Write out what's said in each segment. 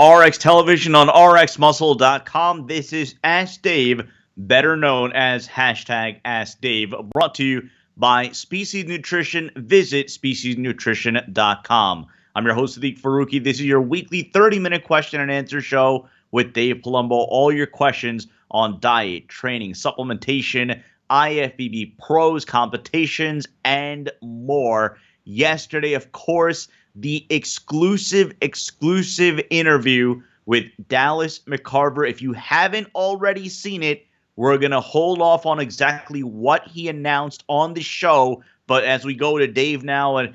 RX Television on RxMuscle.com. This is Ask Dave, better known as hashtag Ask Dave, brought to you by Species Nutrition. Visit speciesnutrition.com. I'm your host, Sadiq Faruqi. This is your weekly 30-minute question and answer show with Dave Palumbo. All your questions on diet, training, supplementation, IFBB pros, competitions, and more. Yesterday, of course, the exclusive interview with Dallas McCarver. If you haven't already seen it, we're going to hold off on exactly what he announced on the show. But as we go to Dave now at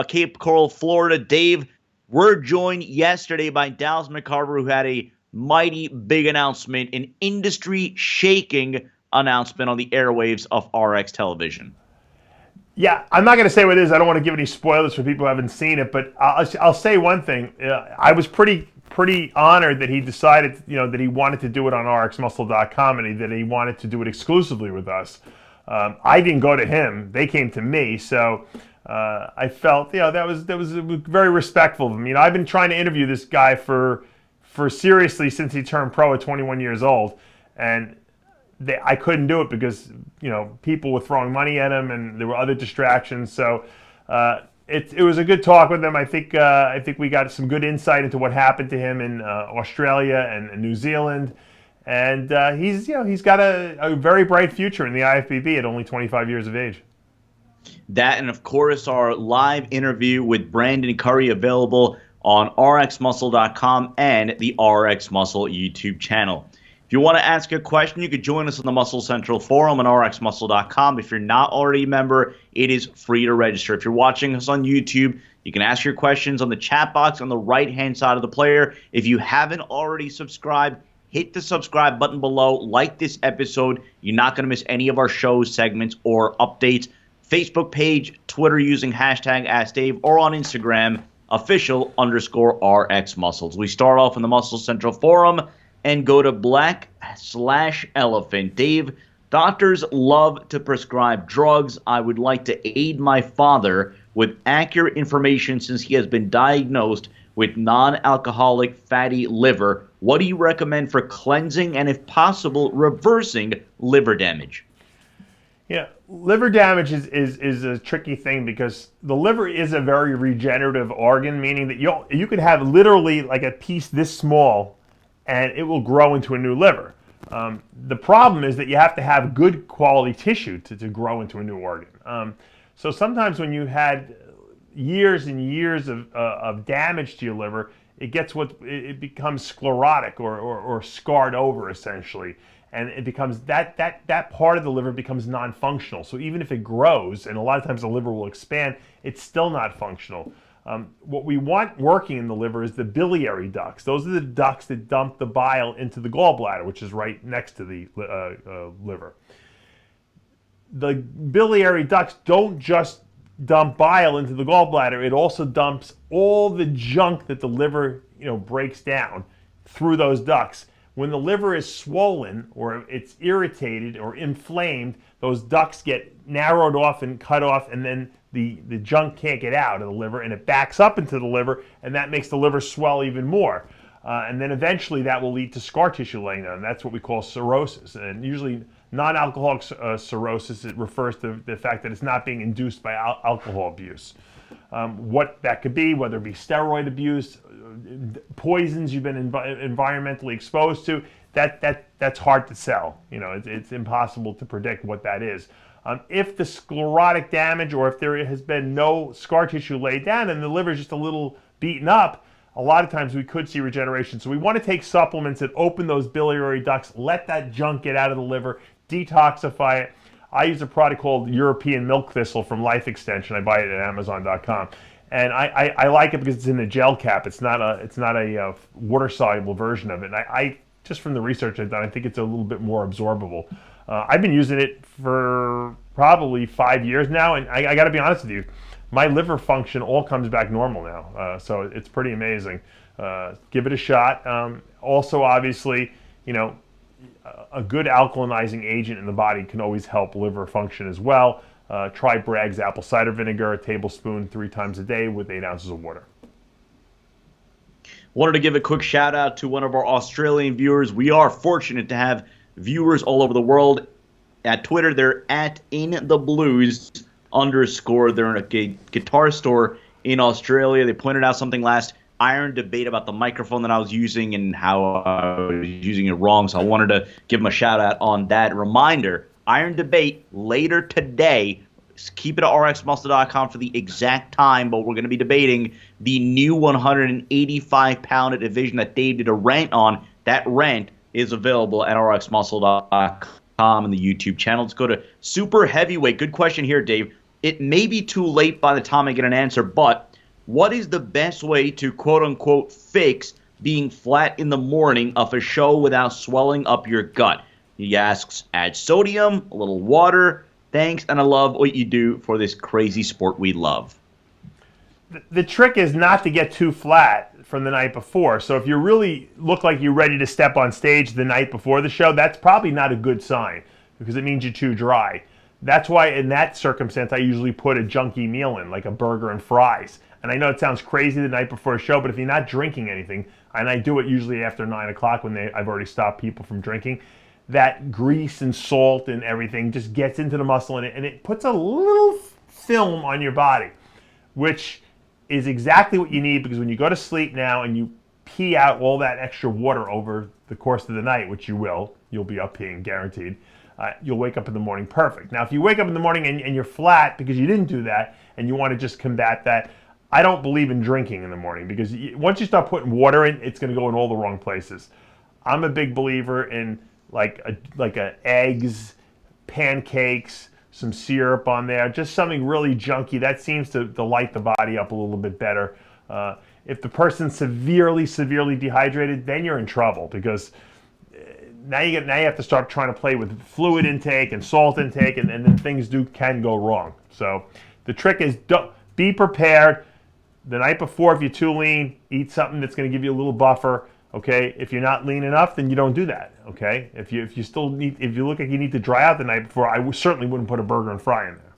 Cape Coral, Florida, Dave, we're joined yesterday by Dallas McCarver, who had a mighty big announcement, an industry-shaking announcement on the airwaves of RX Television. Yeah, I'm not going to say what it is. I don't want to give any spoilers for people who haven't seen it, but I'll say one thing. I was pretty honored that he decided, that he wanted to do it on RxMuscle.com and that he wanted to do it exclusively with us. I didn't go to him; they came to me. So I felt, that was very respectful of him. I've been trying to interview this guy for seriously since he turned pro at 21 years old, and I couldn't do it because people were throwing money at him and there were other distractions. So it was a good talk with him. I think we got some good insight into what happened to him in Australia and New Zealand, and he's got a very bright future in the IFBB at only 25 years of age. That and of course our live interview with Brandon Curry available on RxMuscle.com and the RX Muscle YouTube channel. If you want to ask a question, you could join us on the Muscle Central Forum on RxMuscle.com. If you're not already a member, it is free to register. If you're watching us on YouTube, you can ask your questions on the chat box on the right-hand side of the player. If you haven't already subscribed, hit the subscribe button below. Like this episode. You're not going to miss any of our shows, segments, or updates. Facebook page, Twitter using hashtag AskDave, or on Instagram, official_RxMuscles. We start off in the Muscle Central Forum and go to Black/Elephant. Dave, doctors love to prescribe drugs. I would like to aid my father with accurate information since he has been diagnosed with non-alcoholic fatty liver. What do you recommend for cleansing and, if possible, reversing liver damage? Yeah, liver damage is a tricky thing because the liver is a very regenerative organ, meaning that you could have literally like a piece this small and it will grow into a new liver. The problem is that you have to have good quality tissue to grow into a new organ. So sometimes when you had years and years of damage to your liver, it becomes sclerotic or scarred over essentially, and it becomes that part of the liver becomes non-functional. So even if it grows, and a lot of times the liver will expand, it's still not functional. What we want working in the liver is the biliary ducts. Those are the ducts that dump the bile into the gallbladder, which is right next to the liver. The biliary ducts don't just dump bile into the gallbladder. It also dumps all the junk that the liver breaks down through those ducts. When the liver is swollen or it's irritated or inflamed, those ducts get narrowed off and cut off, and then the junk can't get out of the liver, and it backs up into the liver, and that makes the liver swell even more. And then eventually that will lead to scar tissue laying down. That's what we call cirrhosis. And usually non-alcoholic cirrhosis, it refers to the fact that it's not being induced by alcohol abuse. What that could be, whether it be steroid abuse, poisons you've been environmentally exposed to, that's hard to sell. It's impossible to predict what that is. If the sclerotic damage, or if there has been no scar tissue laid down and the liver is just a little beaten up, a lot of times we could see regeneration. So we want to take supplements that open those biliary ducts, let that junk get out of the liver, detoxify it. I use a product called European Milk Thistle from Life Extension. I buy it at Amazon.com. And I like it because it's in a gel cap. It's not a water-soluble version of it. And I just from the research I've done, I think it's a little bit more absorbable. I've been using it for probably 5 years now, and I got to be honest with you, my liver function all comes back normal now. So it's pretty amazing. Give it a shot. Also, obviously, a good alkalinizing agent in the body can always help liver function as well. Try Bragg's apple cider vinegar, a tablespoon 3 times a day with 8 ounces of water. Wanted to give a quick shout out to one of our Australian viewers. We are fortunate to have viewers all over the world. At Twitter, they're at @InTheBlues_. They're in a guitar store in Australia. They pointed out something last iron debate about the microphone that I was using and how I was using it wrong. So I wanted to give them a shout out on that. Reminder, iron debate later today. Keep it at RxMuscle.com for the exact time, but we're going to be debating the new 185-pound division that Dave did a rant on. That rant is available at RxMuscle.com and the YouTube channel. Let's go to super heavyweight. Good question here, Dave. It may be too late by the time I get an answer, but what is the best way to quote-unquote fix being flat in the morning of a show without swelling up your gut? He asks, add sodium, a little water. Thanks, and I love what you do for this crazy sport we love. The trick is not to get too flat from the night before. So if you really look like you're ready to step on stage the night before the show, that's probably not a good sign because it means you're too dry. That's why in that circumstance, I usually put a junky meal in, like a burger and fries. And I know it sounds crazy the night before a show, but if you're not drinking anything, and I do it usually after 9 o'clock when I've already stopped people from drinking, that grease and salt and everything just gets into the muscle and it puts a little film on your body, which is exactly what you need because when you go to sleep now and you pee out all that extra water over the course of the night, which you'll be up peeing guaranteed, you'll wake up in the morning perfect. Now, if you wake up in the morning and you're flat because you didn't do that and you want to just combat that, I don't believe in drinking in the morning because once you start putting water in, it's going to go in all the wrong places. I'm a big believer in like eggs, pancakes, some syrup on there, just something really junky. That seems to light the body up a little bit better. If the person's severely dehydrated, then you're in trouble because now you have to start trying to play with fluid intake and salt intake, and then things can go wrong. So the trick is be prepared. The night before, if you're too lean, eat something that's going to give you a little buffer. Okay, if you're not lean enough, then you don't do that. Okay, if you look like you need to dry out the night before, I certainly wouldn't put a burger and fry in there.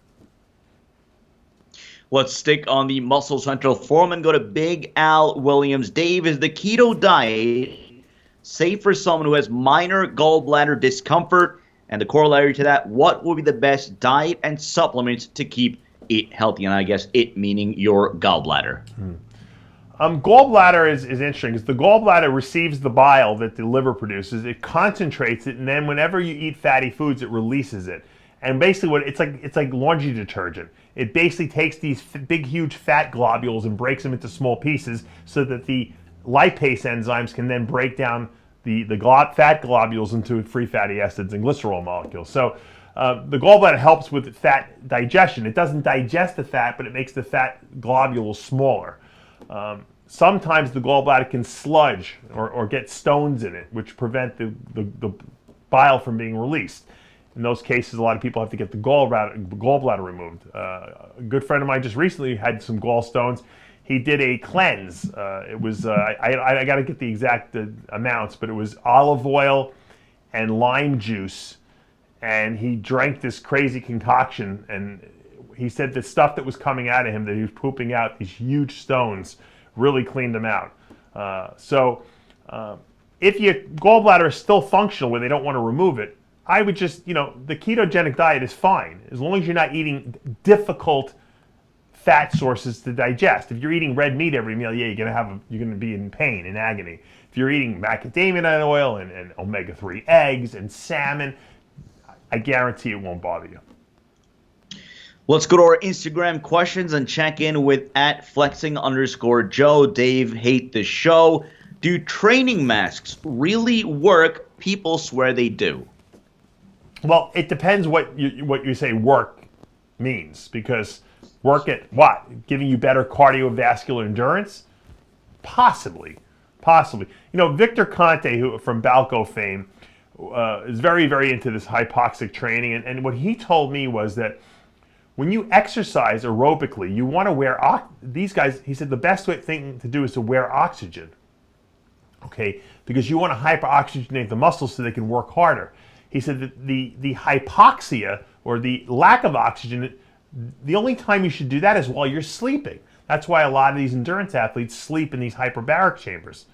Let's stick on the Muscle Central forum and go to Big Al Williams. Dave, is the keto diet safe for someone who has minor gallbladder discomfort? And the corollary to that, what would be the best diet and supplements to keep it healthy? And I guess it meaning your gallbladder. Gallbladder is interesting because the gallbladder receives the bile that the liver produces, it concentrates it, and then whenever you eat fatty foods, it releases it. And basically, it's like laundry detergent. It basically takes these big, huge fat globules and breaks them into small pieces so that the lipase enzymes can then break down the fat globules into free fatty acids and glycerol molecules. So the gallbladder helps with fat digestion. It doesn't digest the fat, but it makes the fat globules smaller. Sometimes the gallbladder can sludge or get stones in it, which prevent the bile from being released. In those cases, a lot of people have to get the gallbladder removed. A good friend of mine just recently had some gallstones. He did a cleanse. It was, I got to get the exact amounts, but it was olive oil and lime juice. And he drank this crazy concoction. And he said the stuff that was coming out of him, that he was pooping out, these huge stones, really cleaned them out. If your gallbladder is still functional where they don't want to remove it, I would just, the ketogenic diet is fine as long as you're not eating difficult fat sources to digest. If you're eating red meat every meal, yeah, you're gonna be in pain and agony. If you're eating macadamia nut oil and omega-3 eggs and salmon, I guarantee it won't bother you. Let's go to our Instagram questions and check in with @flexing_Joe. Dave, hate the show. Do training masks really work? People swear they do. Well, it depends what you say work means, because work at what? Giving you better cardiovascular endurance? Possibly. Victor Conte, who from Balco fame, is very, very into this hypoxic training, and what he told me was that when you exercise aerobically, you want to wear these guys. He said the best thing to do is to wear oxygen. Okay, because you want to hyperoxygenate the muscles so they can work harder. He said that the hypoxia, or the lack of oxygen, the only time you should do that is while you're sleeping. That's why a lot of these endurance athletes sleep in these hyperbaric chambers.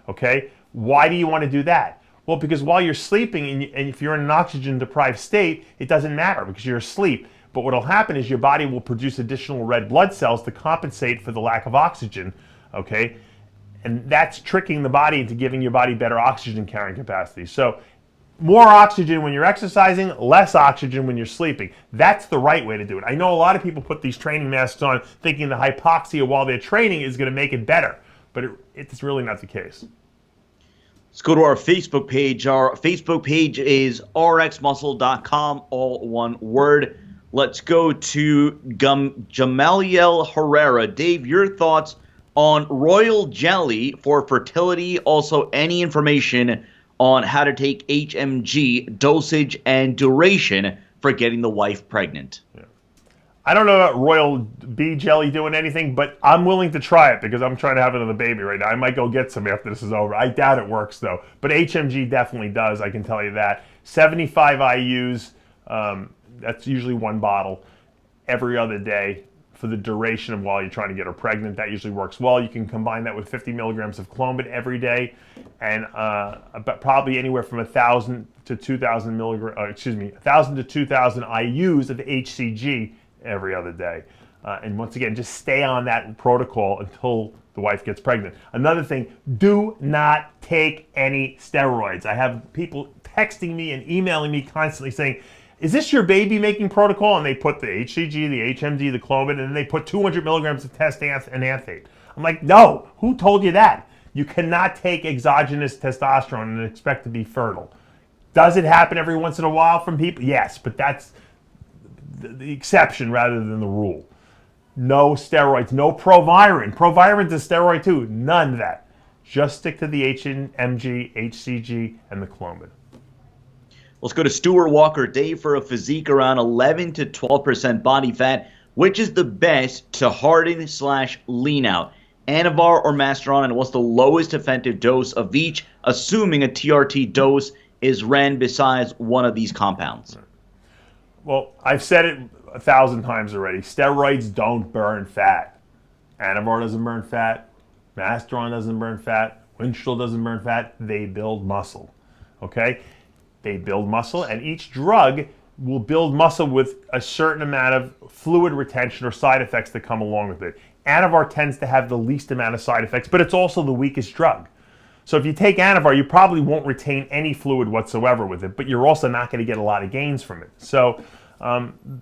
Okay? Why do you want to do that? Well, because while you're sleeping, and if you're in an oxygen-deprived state, it doesn't matter because you're asleep. But what will happen is your body will produce additional red blood cells to compensate for the lack of oxygen, okay? And that's tricking the body into giving your body better oxygen carrying capacity. So more oxygen when you're exercising, less oxygen when you're sleeping. That's the right way to do it. I know a lot of people put these training masks on thinking the hypoxia while they're training is going to make it better, but it's really not the case. Let's go to our Facebook page. Our Facebook page is RxMuscle.com, all one word. Let's go to Jamaliel Herrera. Dave, your thoughts on royal jelly for fertility. Also, any information on how to take HMG, dosage, and duration for getting the wife pregnant. Yeah. I don't know about royal bee jelly doing anything, but I'm willing to try it because I'm trying to have another baby right now. I might go get some after this is over. I doubt it works, though. But HMG definitely does, I can tell you that. 75 IUs, that's usually one bottle every other day for the duration of while you're trying to get her pregnant. That usually works well. You can combine that with 50 milligrams of Clomid every day, and probably anywhere from 1,000 to 2,000 1,000 to 2,000 IUs of HCG every other day. And once again, just stay on that protocol until the wife gets pregnant. Another thing, do not take any steroids. I have people texting me and emailing me constantly saying, is this your baby making protocol? And they put the HCG, the HMG, the Clomid, and then they put 200 milligrams of test and anthate. I'm like, no, who told you that? You cannot take exogenous testosterone and expect to be fertile. Does it happen every once in a while from people? Yes, but that's the exception rather than the rule. No steroids, no Proviron. Proviron's a steroid too, none of that. Just stick to the HMG, HCG, and the Clomid. Let's go to Stuart Walker. Dave, for a physique around 11 to 12% body fat, which is the best to harden/lean out? Anavar or Masteron, and what's the lowest effective dose of each, assuming a TRT dose is ran besides one of these compounds? Well, I've said it 1,000 times already. Steroids don't burn fat. Anavar doesn't burn fat. Masteron doesn't burn fat. Winstrol doesn't burn fat. They build muscle. Okay? They build muscle, and each drug will build muscle with a certain amount of fluid retention or side effects that come along with it. Anavar tends to have the least amount of side effects, but it's also the weakest drug. So if you take Anavar, you probably won't retain any fluid whatsoever with it, but you're also not going to get a lot of gains from it. So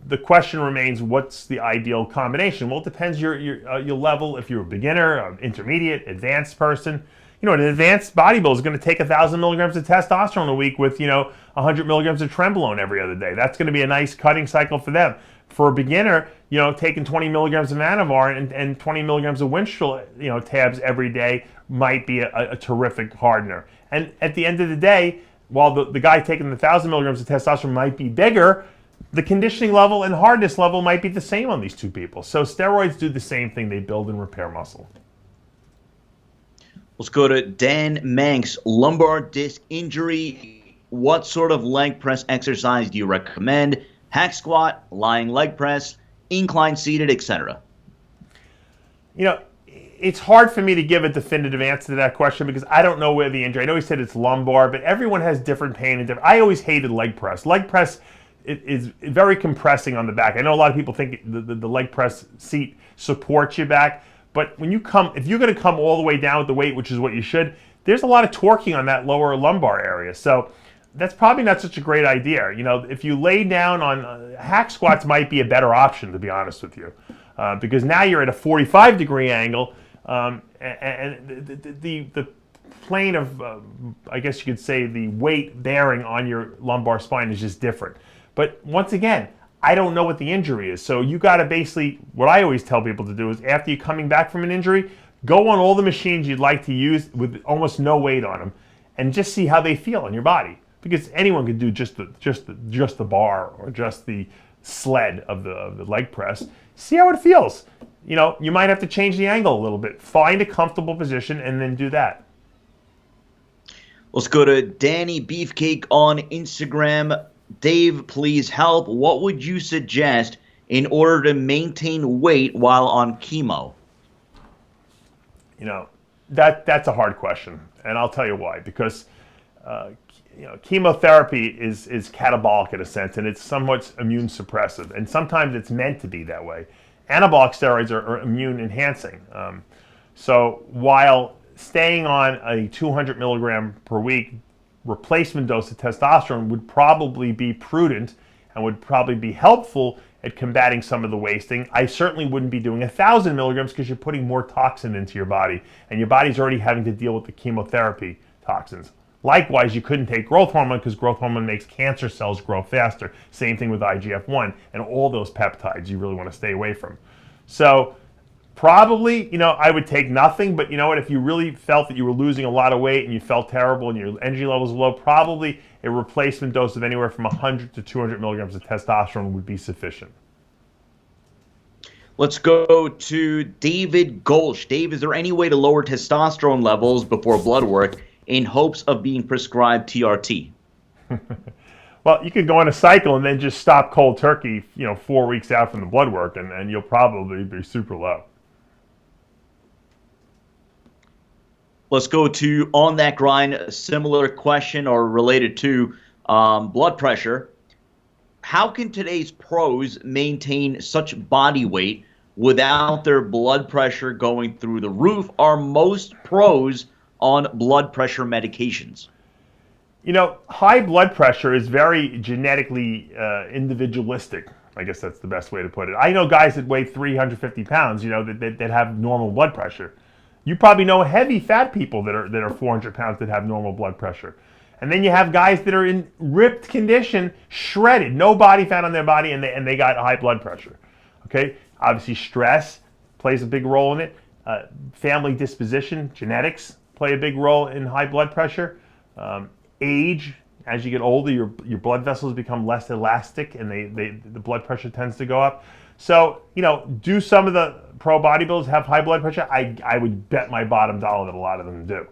the question remains, what's the ideal combination? Well, it depends your level. If you're a beginner, intermediate, advanced person. You know, an advanced bodybuilder is going to take 1,000 milligrams of testosterone a week with, 100 milligrams of trenbolone every other day. That's going to be a nice cutting cycle for them. For a beginner, taking 20 milligrams of Anavar and 20 milligrams of Winstrol, tabs every day might be a terrific hardener. And at the end of the day, while the guy taking the 1,000 milligrams of testosterone might be bigger, the conditioning level and hardness level might be the same on these two people. So steroids do the same thing. They build and repair muscle. Let's go to Dan Manx. Lumbar disc injury. What sort of leg press exercise do you recommend? Hack squat, lying leg press, incline seated, etc. It's hard for me to give a definitive answer to that question because I don't know where the injury. I know he said it's lumbar, but everyone has different pain and different. I always hated leg press. Leg press is very compressing on the back. I know a lot of people think the leg press seat supports your back. But if you're going to come all the way down with the weight, which is what you should, there's a lot of torquing on that lower lumbar area. So that's probably not such a great idea. If you lay down on hack squats might be a better option, to be honest with you, because now you're at a 45-degree angle, and the plane of, I guess you could say, the weight bearing on your lumbar spine is just different. But once again, I don't know what the injury is. So you got to basically, what I always tell people to do is after you're coming back from an injury, go on all the machines you'd like to use with almost no weight on them and just see how they feel in your body. Because anyone can do just the bar or just the sled of the leg press. See how it feels. You might have to change the angle a little bit. Find a comfortable position and then do that. Let's go to Danny Beefcake on Instagram. Dave, please help. What would you suggest in order to maintain weight while on chemo? That's a hard question, and I'll tell you why. Because chemotherapy is catabolic in a sense, and it's somewhat immune suppressive, and sometimes it's meant to be that way. Anabolic steroids are immune enhancing. So while staying on a 200 milligram per week replacement dose of testosterone would probably be prudent and would probably be helpful at combating some of the wasting, I certainly wouldn't be doing 1,000 milligrams because you're putting more toxin into your body, and your body's already having to deal with the chemotherapy toxins. Likewise, you couldn't take growth hormone because growth hormone makes cancer cells grow faster. Same thing with IGF-1 and all those peptides you really want to stay away from. So probably, I would take nothing, but you know what, if you really felt that you were losing a lot of weight and you felt terrible and your energy levels were low, probably a replacement dose of anywhere from 100 to 200 milligrams of testosterone would be sufficient. Let's go to David Golsh. Dave, is there any way to lower testosterone levels before blood work in hopes of being prescribed TRT? Well, you could go on a cycle and then just stop cold turkey, 4 weeks out from the blood work, and you'll probably be super low. Let's go to On That Grind, a similar question or related to blood pressure. How can today's pros maintain such body weight without their blood pressure going through the roof? Are most pros on blood pressure medications? High blood pressure is very genetically individualistic. I guess that's the best way to put it. I know guys that weigh 350 pounds, that have normal blood pressure. You probably know heavy fat people that are 400 pounds that have normal blood pressure. And then you have guys that are in ripped condition, shredded, no body fat on their body, and they got high blood pressure. Okay? Obviously, stress plays a big role in it. Family disposition, genetics play a big role in high blood pressure. Age, as you get older, your blood vessels become less elastic, and the blood pressure tends to go up. So, do some of the pro bodybuilders have high blood pressure? I would bet my bottom dollar that a lot of them do.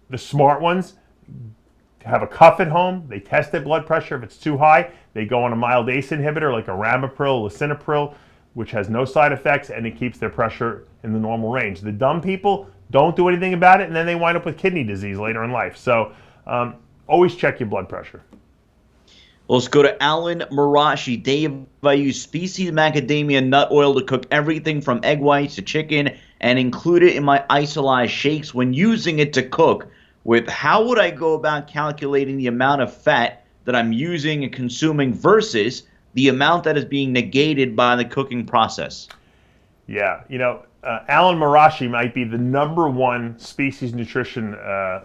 The smart ones have a cuff at home. They test their blood pressure. If it's too high, they go on a mild ACE inhibitor like a ramipril, lisinopril, which has no side effects, and it keeps their pressure in the normal range. The dumb people don't do anything about it, and then they wind up with kidney disease later in life. So always check your blood pressure. Let's go to Alan Marashi. Dave, I use species macadamia nut oil to cook everything from egg whites to chicken and include it in my isolized shakes. When using it to cook with, how would I go about calculating the amount of fat that I'm using and consuming versus the amount that is being negated by the cooking process? Yeah, Alan Marashi might be the #1 species nutrition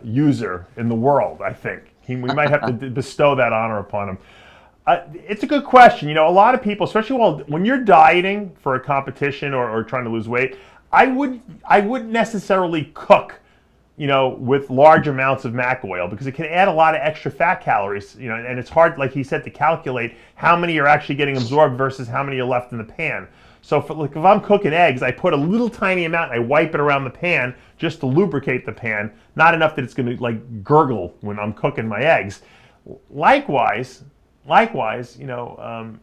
user in the world, I think. We might have to bestow that honor upon him. It's a good question. A lot of people, especially when you're dieting for a competition or trying to lose weight, I wouldn't necessarily cook, with large amounts of mac oil because it can add a lot of extra fat calories, and it's hard, like he said, to calculate how many are actually getting absorbed versus how many are left in the pan. So if I'm cooking eggs, I put a little tiny amount and I wipe it around the pan just to lubricate the pan, not enough that it's going to gurgle when I'm cooking my eggs. Likewise, when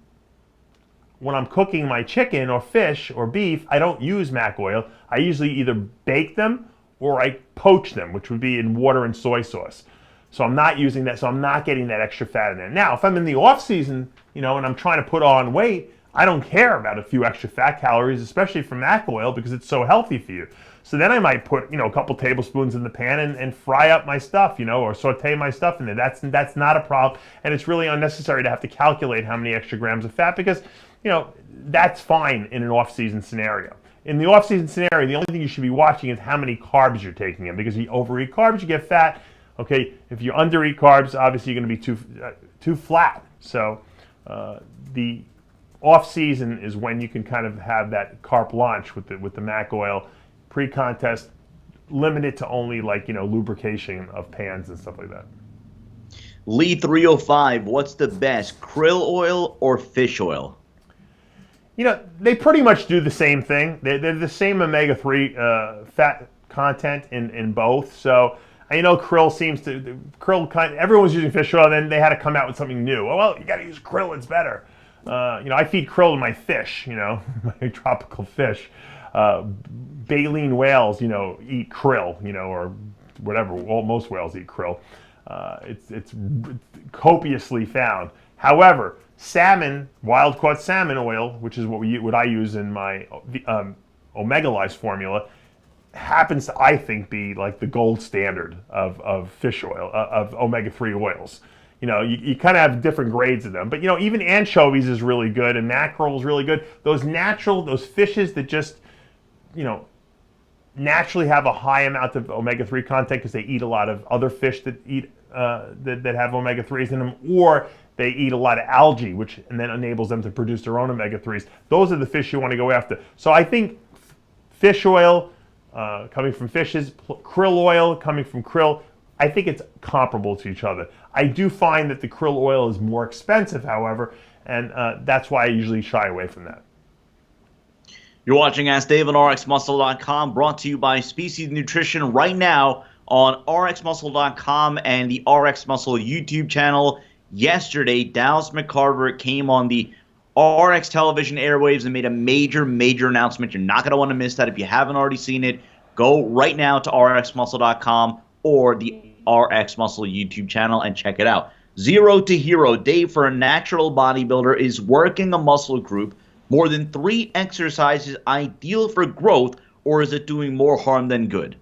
I'm cooking my chicken or fish or beef, I don't use mac oil. I usually either bake them or I poach them, which would be in water and soy sauce. So I'm not using that, so I'm not getting that extra fat in there. Now, if I'm in the off season, and I'm trying to put on weight, I don't care about a few extra fat calories, especially from mac oil, because it's so healthy for you. So then I might put, a couple tablespoons in the pan and fry up my stuff, or saute my stuff in there. That's not a problem, and it's really unnecessary to have to calculate how many extra grams of fat because, that's fine in an off-season scenario. In the off-season scenario, the only thing you should be watching is how many carbs you're taking in, because if you overeat carbs, you get fat. Okay, if you undereat carbs, obviously you're going to be too flat. So the off-season is when you can kind of have that carte blanche with the mac oil. Pre-contest, limited to only lubrication of pans and stuff like that. Lee 305, what's the best, krill oil or fish oil? They pretty much do the same thing. They're the same omega-3 fat content in both. So I know everyone's using fish oil, and then they had to come out with something new. Well, you got to use krill; it's better. I feed krill to my fish, my tropical fish. Baleen whales, eat krill, or whatever. Well, most whales eat krill. It's copiously found. However, salmon, wild-caught salmon oil, which is what I use in my Omega Life formula, happens to, I think, be like the gold standard of fish oil, of omega-3 oils. You kind of have different grades of them, but even anchovies is really good, and mackerel is really good. Those fishes that just naturally have a high amount of omega-3 content because they eat a lot of other fish that eat that have omega-3s in them, or they eat a lot of algae, which and then enables them to produce their own omega-3s. Those are the fish you want to go after. So I think fish oil coming from fishes, krill oil coming from krill, I think it's comparable to each other. I do find that the krill oil is more expensive, however, and that's why I usually shy away from that. You're watching Ask Dave on RxMuscle.com, brought to you by Species Nutrition right now on RxMuscle.com and the RxMuscle YouTube channel. Yesterday, Dallas McCarver came on the RX television airwaves and made a major announcement. You're not going to want to miss that. If you haven't already seen it, go right now to RxMuscle.com or the RxMuscle YouTube channel and check it out. Zero to hero. Dave, for a natural bodybuilder, is working a muscle group more than 3 exercises ideal for growth, or is it doing more harm than good?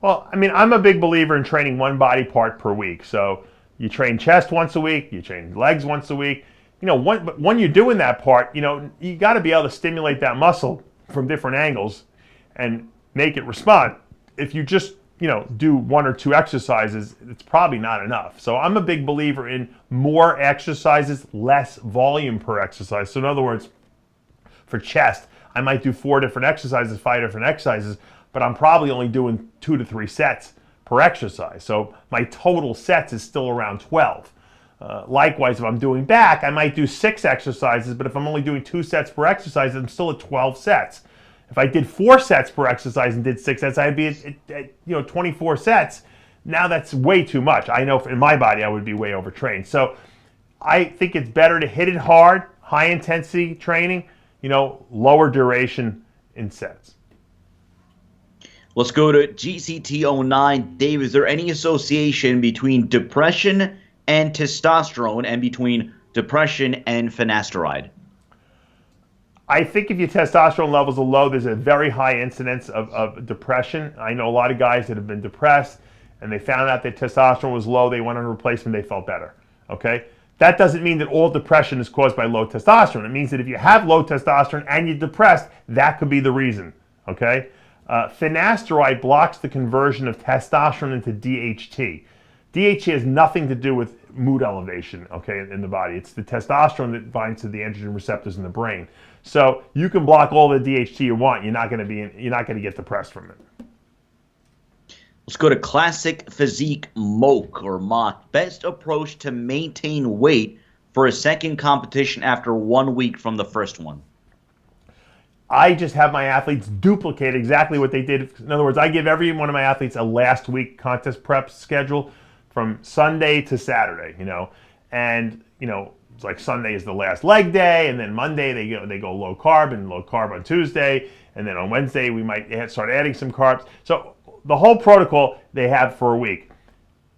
Well, I'm a big believer in training one body part per week. So you train chest once a week, you train legs once a week. When you're doing that part, you got to be able to stimulate that muscle from different angles and make it respond. If you just do 1 or 2 exercises, it's probably not enough. So I'm a big believer in more exercises, less volume per exercise. So in other words, for chest, I might do 4 different exercises, 5 different exercises, but I'm probably only doing 2 to 3 sets per exercise. So my total sets is still around 12. Likewise, if I'm doing back, I might do 6 exercises, but if I'm only doing 2 sets per exercise, I'm still at 12 sets. If I did 4 sets per exercise and did 6 sets, I'd be at 24 sets. Now that's way too much. I know in my body I would be way overtrained. So I think it's better to hit it hard, high intensity training, lower duration in sets. Let's go to GCT09. Dave, is there any association between depression and testosterone and between depression and finasteride? I think if your testosterone levels are low, there's a very high incidence of depression. I know a lot of guys that have been depressed and they found out that testosterone was low, they went on a replacement, they felt better. Okay? That doesn't mean that all depression is caused by low testosterone. It means that if you have low testosterone and you're depressed, that could be the reason. Okay? Finasteride blocks the conversion of testosterone into DHT. DHT has nothing to do with mood elevation, okay, in the body. It's the testosterone that binds to the androgen receptors in the brain. So you can block all the DHT you want. You're not going to get depressed from it. Let's go to Classic Physique Mock. Best approach to maintain weight for a second competition after 1 week from the first one. I just have my athletes duplicate exactly what they did. In other words, I give every one of my athletes a last week contest prep schedule from Sunday to Saturday, and it's like Sunday is the last leg day, and then Monday they go low carb on Tuesday, and then on Wednesday we might start adding some carbs. So the whole protocol they have for a week.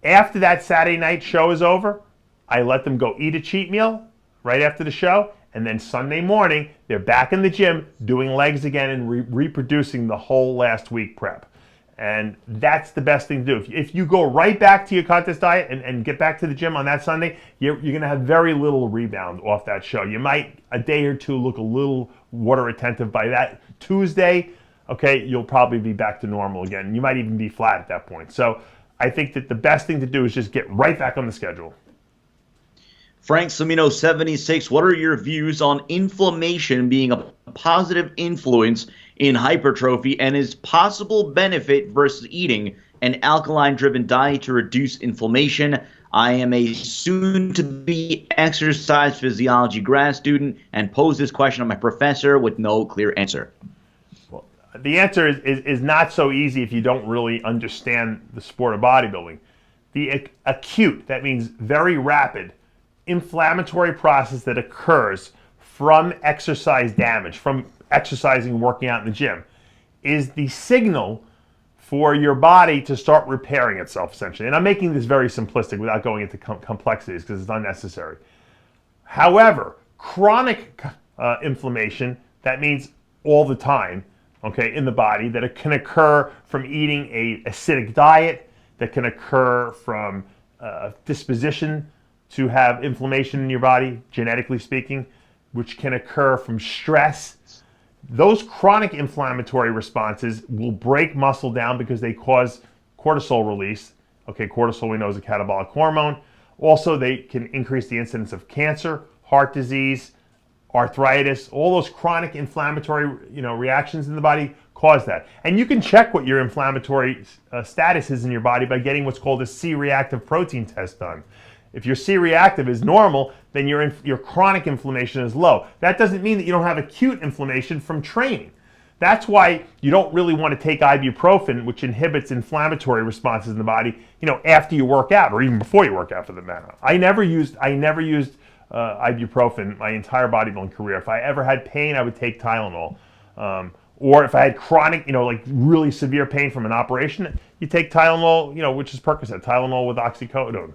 After that Saturday night show is over, I let them go eat a cheat meal right after the show, and then Sunday morning they're back in the gym doing legs again and reproducing the whole last week prep. And that's the best thing to do. If you go right back to your contest diet and get back to the gym on that Sunday, you're going to have very little rebound off that show. You might, a day or two, look a little water retentive. By that Tuesday, okay, you'll probably be back to normal again. You might even be flat at that point. So I think that the best thing to do is just get right back on the schedule. Frank Samino 76, what are your views on inflammation being a positive influence in hypertrophy and is possible benefit versus eating an alkaline-driven diet to reduce inflammation? I am a soon-to-be exercise physiology grad student and pose this question to my professor with no clear answer. Well, the answer is not so easy if you don't really understand the sport of bodybuilding. The acute, that means very rapid, inflammatory process that occurs from exercise damage, from exercising and working out in the gym, is the signal for your body to start repairing itself, essentially. And I'm making this very simplistic without going into complexities because it's unnecessary. However, chronic inflammation, that means all the time, okay, in the body, that it can occur from eating a acidic diet, that can occur from disposition to have inflammation in your body, genetically speaking, which can occur from stress. Those chronic inflammatory responses will break muscle down because they cause cortisol release. Okay, cortisol we know is a catabolic hormone. Also, they can increase the incidence of cancer, heart disease, arthritis. All those chronic inflammatory, reactions in the body cause that. And you can check what your inflammatory status is in your body by getting what's called a C-reactive protein test done. If your C-reactive is normal, then your chronic inflammation is low. That doesn't mean that you don't have acute inflammation from training. That's why you don't really want to take ibuprofen, which inhibits inflammatory responses in the body, after you work out or even before you work out, for the matter. I never used ibuprofen my entire bodybuilding career. If I ever had pain, I would take Tylenol. Or if I had chronic, like really severe pain from an operation, you take Tylenol, which is Percocet, Tylenol with oxycodone.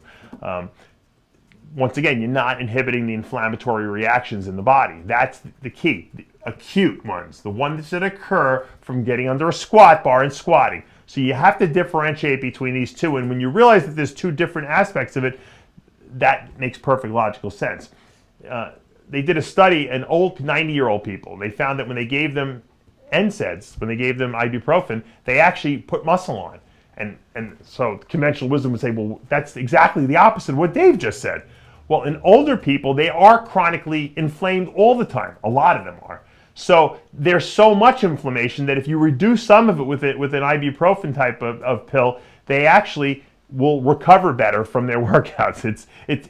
Once again, you're not inhibiting the inflammatory reactions in the body. That's the key. The acute ones, the ones that occur from getting under a squat bar and squatting. So you have to differentiate between these two. And when you realize that there's two different aspects of it, that makes perfect logical sense. They did a study in old 90-year-old people. They found that when they gave them NSAIDs, when they gave them ibuprofen, they actually put muscle on. And so conventional wisdom would say, well, that's exactly the opposite of what Dave just said. Well, in older people, they are chronically inflamed all the time. A lot of them are. So there's so much inflammation that if you reduce some of it with an ibuprofen type of pill, they actually will recover better from their workouts.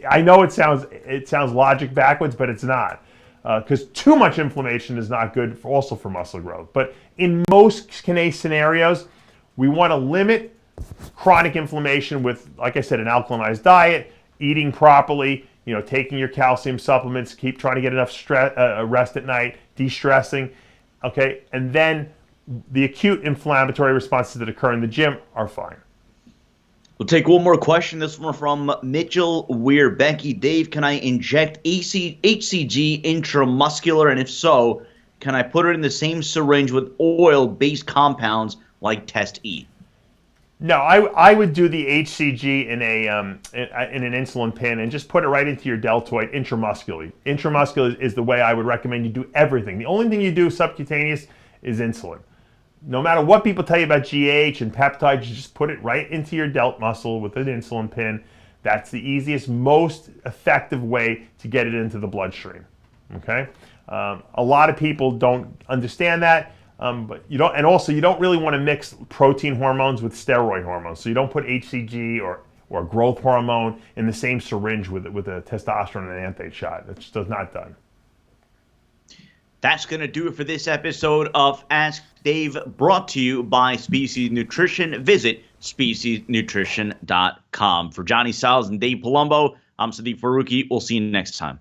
I know it sounds logic backwards, but it's not. Because too much inflammation is not good also for muscle growth. But in most case scenarios, we want to limit chronic inflammation with, like I said, an alkalinized diet, eating properly, taking your calcium supplements, keep trying to get enough rest at night, de-stressing, okay? And then the acute inflammatory responses that occur in the gym are fine. We'll take one more question. This one from Mitchell Weir. Becky, Dave, can I inject AC HCG intramuscular? And if so, can I put it in the same syringe with oil-based compounds like Test E? No, I would do the HCG in an insulin pen and just put it right into your deltoid intramuscularly. Intramuscular is the way I would recommend you do everything. The only thing you do subcutaneous is insulin. No matter what people tell you about GH and peptides, you just put it right into your delt muscle with an insulin pen. That's the easiest, most effective way to get it into the bloodstream. Okay? A lot of people don't understand that. But you don't, and also you don't really want to mix protein hormones with steroid hormones. So you don't put HCG or growth hormone in the same syringe with a testosterone and an anthate shot. It just does not done. That's going to do it for this episode of Ask Dave, brought to you by Species Nutrition. Visit speciesnutrition.com. For Johnny Siles and Dave Palumbo, I'm Sadiq Faruqi. We'll see you next time.